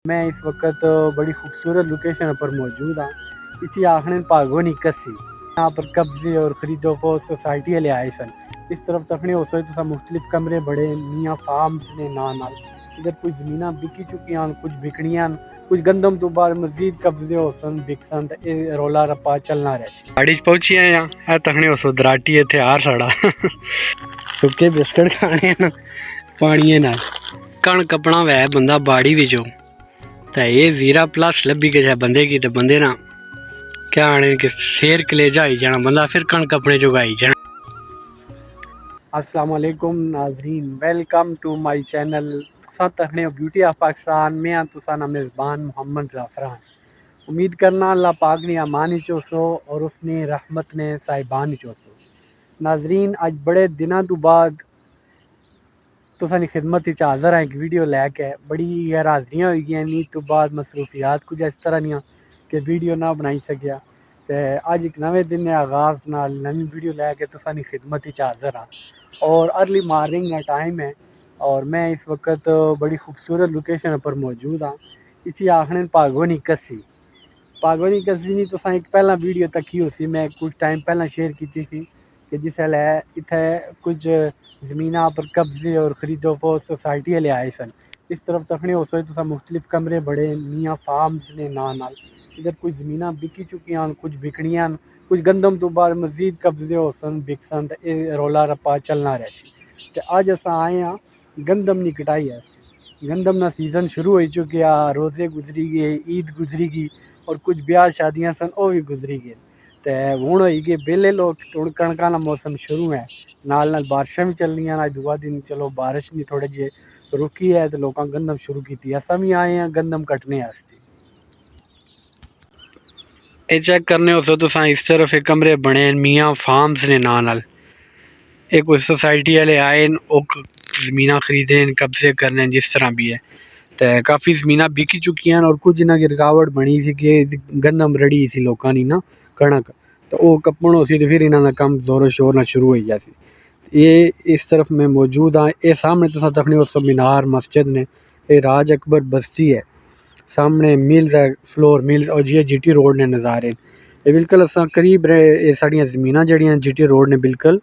मैं इस वक्त बड़ी खूबसूरत लोकेशन पर मौजूद हाँ। इसी आखने पागोनी कसी यहाँ पर कब्जे और खरीदो फरोख्त सोसाइटी ले आए सन। इस तरफ तकने हो सोए तो मुख्तलिफ कमरे बड़े मियाँ फार्म्स ने नाल इधर कुछ ज़मीना बिकी चुकियां कुछ बिकनियां कुछ गंदम तो बाद मजीद कब्जे हो सन बिकसन ते रौला रप्पा चलना रहे। गाड़ी पहुंची है यहाँ तकने हो सो दराटी है हार साड़ा सुके बिस्किट खाने ना पानी ना कण कपड़ा वै बंदा बाड़ी विचों तो ये 0+ लब्भी गया बंदे की तो बंदे ना क्या आने के शेर कलेजा आई जाना बंदा फिर कणक अपने जुगाई जाना। अस्सलाम वालेकुम नाजरीन, वेलकम टू माय चैनल तखने ब्यूटी ऑफ पाकिस्तान में तुसाना मेज़बान मोहम्मद ज़ाफ़रान। उम्मीद करना अल्लाह पाक ने अमानी चोसो और उसने रहमत ने साहिबान चोसो। नाजरीन अज बड़े दिनों तो बाद तुसानी खिदमत विच हाज़र है एक वीडियो लैके बड़ी गैर हाज़रियाँ हो गई नी तो बाद मसरूफियात कुछ इस तरह दियां कि वीडियो ना बनाई सकिया तो अज एक नवे दिन आगाज़ नाल नवी वीडियो लैके तुसानी खिदमत विच हाज़र हाँ और अर्ली मॉर्निंग का टाइम है और मैं इस वक्त बड़ी खूबसूरत लोकेशन पर मौजूद हाँ। इसी आखने पागोनी कसी नहीं तो एक पहला वीडियो तक ही उसी मैं कुछ टाइम पहला शेयर की थी कि जिस इतने कुछ ज़मीना पर कब्जे और खरीदो फरोख्त सोसाइटी ले आए सन। इस तरफ तकने हो सोए तो मुख्तलिफ कमरे बड़े मियाँ फार्म्स ने नाल इधर कुछ ज़मीना बिकी चुकियां कुछ बिकनियां कुछ गंदम तो बाद मजीद कब्जे हो सन बिकसन ते रौला रप्पा चलना रहे। तो अज अस आए हाँ गंदम की कटाई है। गंदम का सीज़न शुरू हो चुकिया, रोज़े गुजरी गए, ईद गुजरी गई और कुछ ब्याह शादियां सन वो भी गुजरी गए तो हूँ हो गए बेले लोग हूँ कणका का मौसम शुरू है नाल बारिशां भी चलनियां अज दूआ दिन चलो बारिश भी थोड़े जे रुकी है तो लोग गंदम शुरू की अस भी आए हैं गंदम कटने वास्ते। ये चेक करने हो तो इस तरफ एक कमरे बने मियाँ फार्म्स ने नाल एक कोई सोसाइटी वाले आए ज़मीना खरीदे कब्जे करने जिस तरह भी है तो काफ़ी ज़मीना बिकी चुकी हैं और कुछ इन्हों की रुकावट बनी सी कि गंदम रड़ी सी लोगों की ना कणक तो वह कपन हो सी तो फिर इन्हों का कम जोरों शोर ना शुरू हो गया सी। ये इस तरफ मैं मौजूद हाँ। ये सामने तुम तकनी हो मीनार मस्जिद ने ये राज अकबर बस्ती है सामने मिल्स है फ्लोर मिल्स और ये GT रोड ने नज़ारे ये बिल्कुल अस करीब रहे साड़ियाँ ज़मीना जड़ियाँ GT रोड ने बिल्कुल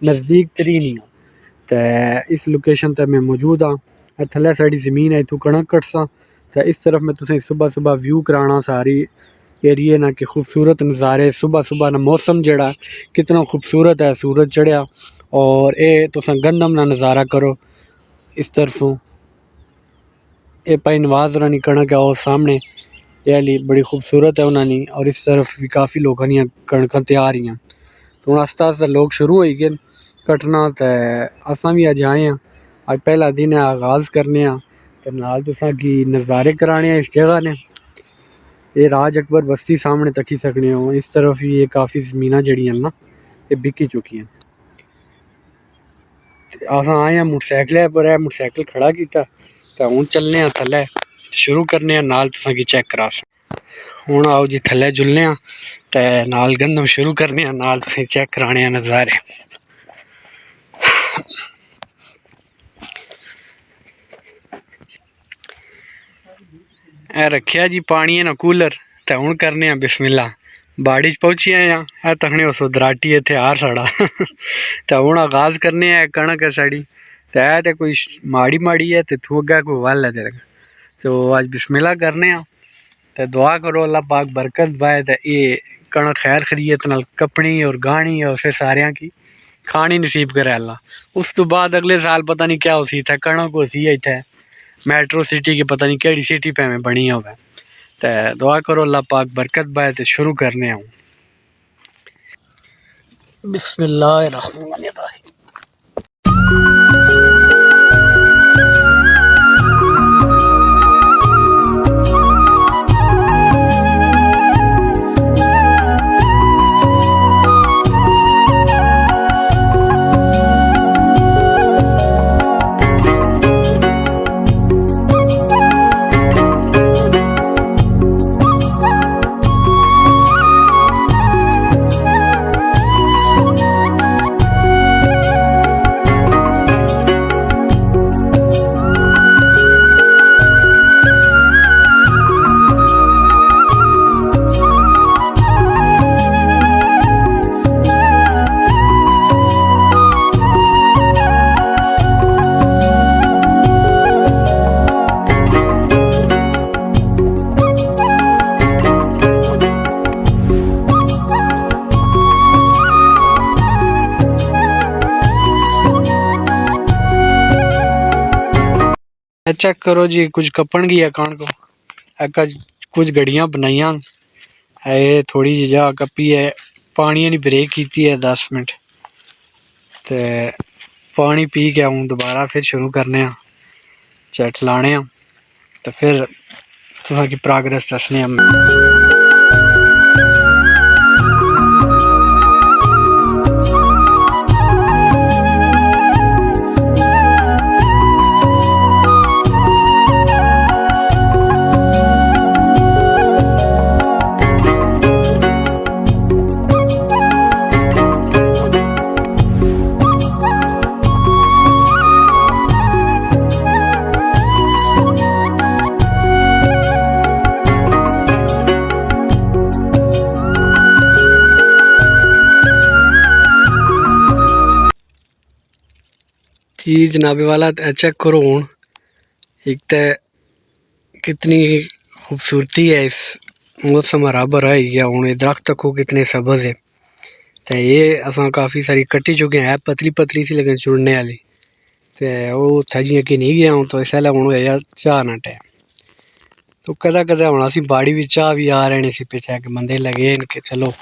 नज़दीक तरीन ही तो इस लोकेशन पर मैं मौजूद हाँ। थल्ले साड़ी ज़मीन है इतों कणक कटसा तो इस तरफ मैं तुसें सुबह सुबह व्यू कराना सारी एरिए ना कि खूबसूरत नज़ारे सुबह सुबह ना मौसम जड़ा कितना खूबसूरत है सूरज चढ़िया और ये तुसा गंदम ना नज़ारा करो। इस तरफों ये भाई नवाज रानी कणक है और सामने ये ली बड़ी खूबसूरत है उन्होंने और इस तरफ भी काफ़ी लोगों दी कणक तैयार ही तो हूँ आस्ता आस्ता लोग शुरू हो गए कटना तो असा भी अज आए हैं अज पहला दिन है आगाज़ करने तो नाल तुसा की नज़ारे कराने इस जगह ने ये राज अकबर बस्ती सामने तकी सकने हो। इस तरफ ही ये काफ़ी ज़मीना जड़ियां ना ये बिकी चुकी हैं अस आए हैं मोटरसाइकिल पर है मोटरसाइकिल खड़ा किया तो हूँ चलने थल्ले शुरू करने नाल तुसा की चेक करा हूँ आओ जी थल्ले जुलने तो नाल गंदम शुरू करने नाल तुसें चेक कराने नज़ारे। रखिया जी पानी है ना कूलर तो हूँ करने बिस्मिल्ला बाड़ी पहुंची आए हैं तकने उस दराटी है हार साड़ा तो हूँ आगाज़ करने कणक है साड़ी तो है तो कोई माड़ी माड़ी है तो तू अग्गे कोई वल है तेरे तो अज बिस्मिल्ला करने तो दुआ करो अल्लाह पाक बरकत पाए तो ये कणक खैर खरीयत नाल कपनी और गानी और फिर सारिया की खानी नसीब करे अल्लाह। उस तो बाद अगले साल पता नहीं क्या हो सी था कणक हो सी इतने मेट्रो सिटी की पता नहीं केड़ी सिटी पे में बनी हो तो दुआ करो अल्लाह पाक बरकत पाए तो शुरू करने आऊँ। बिस्मिल्लाहिर्रहमानिर्रहीम। चेक करो जी, कुछ कपन गई है कण को। कुछ गड्डियां बनाइया है, थोड़ी जी जगह कपी है, पानी ने ब्रेक की है 10 मिनट। तो पानी पी के हूँ दोबारा फिर शुरू करने चैट लाने तो फिर तुसा की प्रोग्रेस दसने। जी जनाबे वाला चेक करो हूँ, एक तो कितनी खूबसूरती है इस मौसम हरा भरा है गया हूँ। दरख्त तक कितने सब्ज है। तो ये असा काफ़ी सारी कट्टी चुके हैं, पतली पतली सी लेकिन चुड़ने वाली। तो वो थे जियां कि नहीं गया हूँ, तो इसलै हूँ होया चाह ना टाइम। तो कदा कदा हूँ असी बाड़ी भी चाह भी आ रहे सी पिछे कि बंदे लगे कि चलो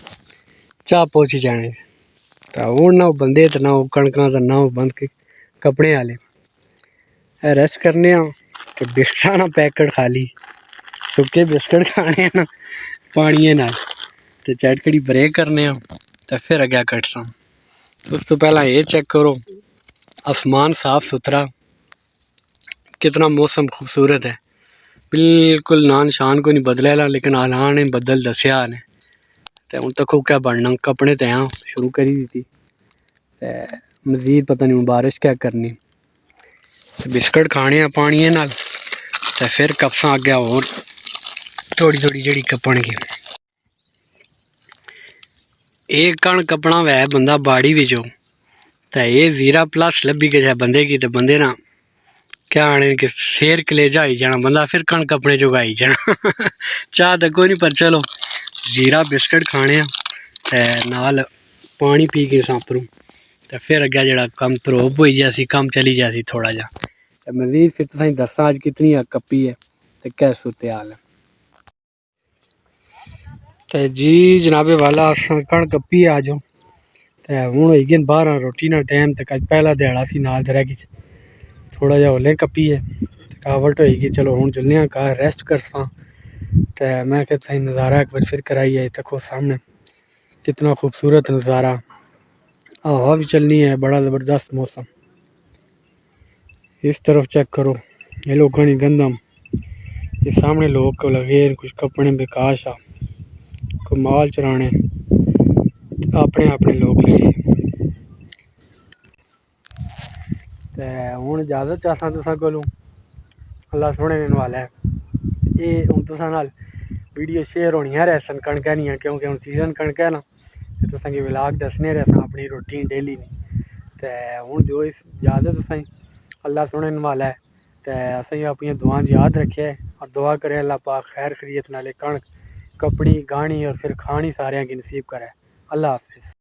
चाह पहुँची जाने। तो हूँ ना बंदे तो ना कणक ना बंद कपड़े वाले रेस्ट करने कि बिस्कुट ना पैकेट खाली सुके बिस्कुट खाने ना पानी नाल तो चटकड़ी ब्रेक करने तो फिर अग्गे कटसा। उस तो पहला ये चेक करो, आसमान साफ सुथरा, कितना मौसम खूबसूरत है, बिल्कुल ना निशान को नहीं बदलेला, लेकिन आला ने बदल दसिया ने। तो हूँ तक क्या बनना, कपड़े तो यहाँ शुरू करी दी थी, मजीद पता नहीं बारिश क्या करनी। बिस्कुट खाने पानी नाल तो फिर कपसा अग्गे और थोड़ी थोड़ी जड़ी कपन की। एक कण कपना वै बंदा बाड़ी बिचो तो ये 0+ लभी गया बंदे की। तो बंदे ना क्या आने कि शेर कलेजा आई जाना, बंदा फिर कण कपड़े जो आई जाना चाह तो कोई नहीं, पर चलो 0 बिस्कुट खाने नाल पानी पी के सांपरू तो फिर अग्गे जरा कम धरोप हो जासी, कम चली जासी थोड़ा जा। तो मजीद फिर तुसें दसा अज कितनी कपी है तो क्या सूरत हाल है। तो जी जनाबे वाला कण कपी आ जाओ। तो हूँ हो गए 12 रोटी ना टाइम। तो अज पहला दिहाड़ा सी नाल रह गई थोड़ा जा होले कपी है, थकावट होगी। चलो हूँ चलने घर रेस्ट करसा। तो मैं कहता नज़ारा एक बार फिर कराई है, देखो सामने कितना खूबसूरत नज़ारा, हवा भी चलनी है, बड़ा ज़बरदस्त मौसम। इस तरफ चेक करो, ये लोग घनी गंदम, ये सामने लोग को लगे कुछ कपड़े बेकाश आ, कोई माल चराने अपने अपने लोग लगे। तो हूँ इजाजत चाहता तुसा कोलों, अल्लाह सोने वाला है। ये हूँ तुसा नाल वीडियो शेयर होनी है रहसन कणक नहीं, क्योंकि हूँ सीजन कणक है ना, तो तुसा की व्लॉग दसने रहसा अपनी रूटीन डेली नहीं। तो हूँ जो इस इजाजत तुसें, अल्लाह सुनने वाला है। तो असें अपनी दुआ याद रखे और दुआ करे अल्लाह पाक खैर खरीत नाले कणक कपड़ी गाणी और फिर खानी सारे की नसीब करे। अल्लाह हाफिज़।